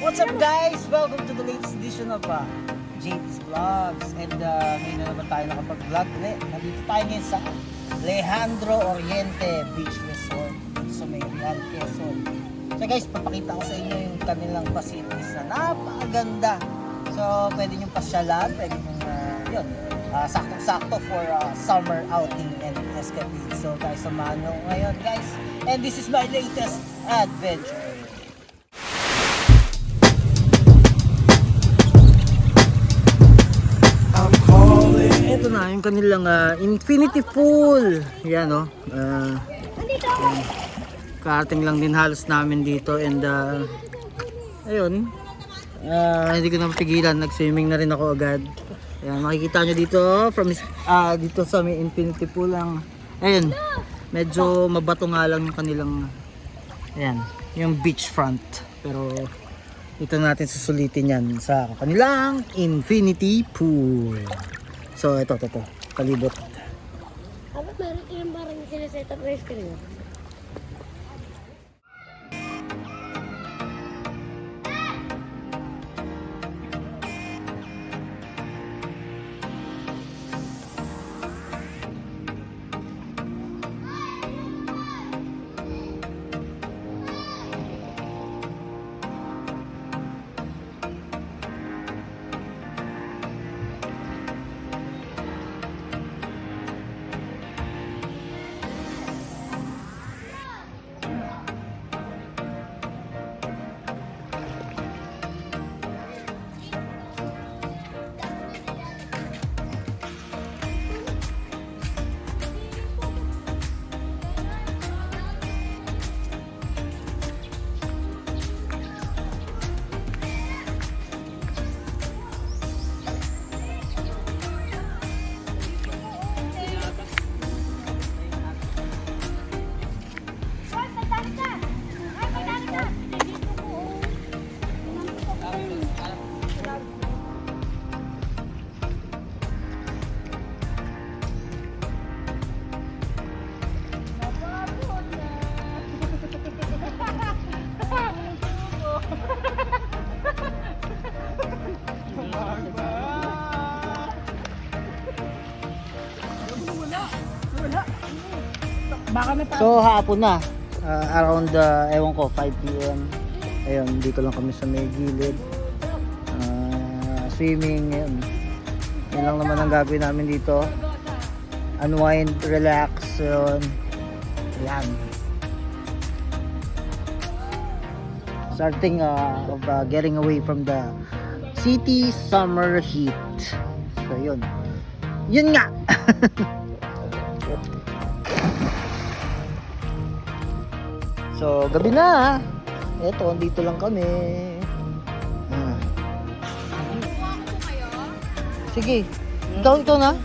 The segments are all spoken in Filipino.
What's up guys? Welcome to the latest edition of JD's Vlogs. And ngayon na naman tayo nakapag-vlog ulit. Nandito tayo ngayon sa Alejandro Oriente Beach Resort sa may Real Quezon. So guys, papakita ko sa inyo yung kanilang facilities na napakaganda. So pwede nyo pasyalan, pwede nyo yun, saktong-sakto for summer outing and escapade. So guys, samahan nyo ngayon guys. And this is my latest adventure. Ito na yung kanilang infinity pool. Yan o. Karating lang din halos namin dito. And ayun. Hindi ko na mapigilan. Nag-swimming na rin ako agad. Ayan, makikita nyo dito from dito sa may infinity pool ang ayun. Medyo mabato nga lang yung kanilang ayan, yung beach front. Pero dito natin susulitin yan sa kanilang infinity pool. So ito, palibot. Ano meron ilang parang sinaset up na screen? So hapon na, around ewan ko 5 PM. Ayun, dito lang kami sa may gilid, swimming. Yun lang naman ang gagawin namin dito, unwind, relax. Yun, yan, starting of getting away from the city summer heat. So yun nga. So, gabi na. Eto, dito lang kami. Sige. Ito na.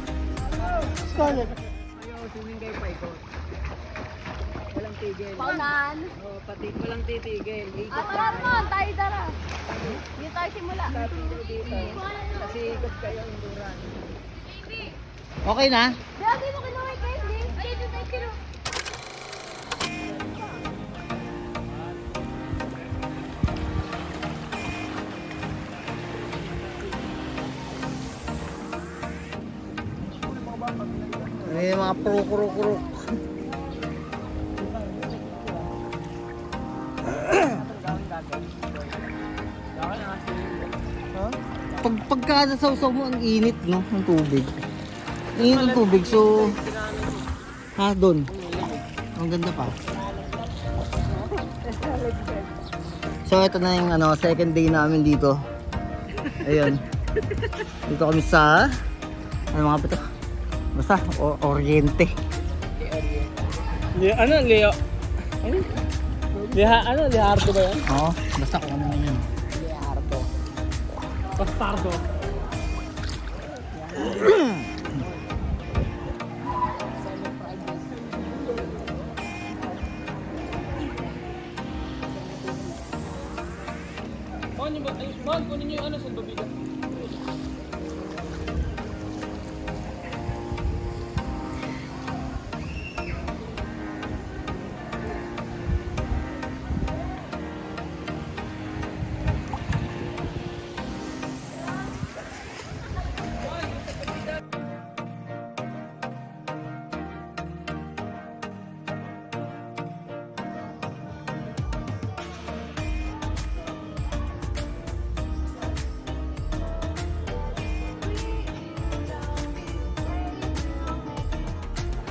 Scarlett. Ayaw, swimming kayo pa ikot. Walang tigil. Paunan. Oo, pati walang titigil. Ikot Tara naman, tayo tara. Dito tayo simula. dito. Kasi ikot kayo, induran. Okay na? Lagi mo kinuha kayo, hindi. Ay, dito tayo kinuha. May mga puruk-puruk. Pagka nasawsaw mo, ang init, no? Ang tubig. Init ang tubig, so doon. Ang ganda pa. So ito na yung second day namin dito. Ayun. Dito kami sa mga pito. Basta Oriente. Ano, Leo? Leonardo ba yan? Oo, basta kung ano man yun. Leonardo. Bastardo. Kunin niyo yung salbabida.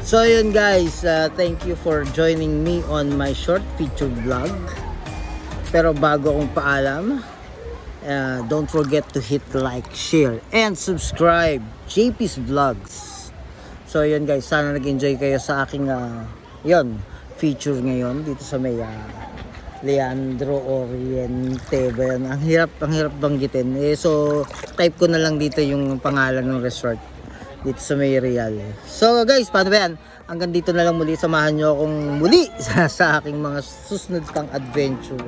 So yun guys, thank you for joining me on my short feature vlog. Pero bago akong paalam, don't forget to hit like, share, and subscribe JP's Vlogs. So yun guys, sana nag-enjoy kayo sa aking feature ngayon dito sa may Leandro Oriente ba yun? Ang hirap banggitin. So type ko na lang dito yung pangalan ng resort dito sa may Real. So guys, paano ba yan? Hanggang dito na lang muli, samahan nyo akong muli sa aking mga susunod pang adventure.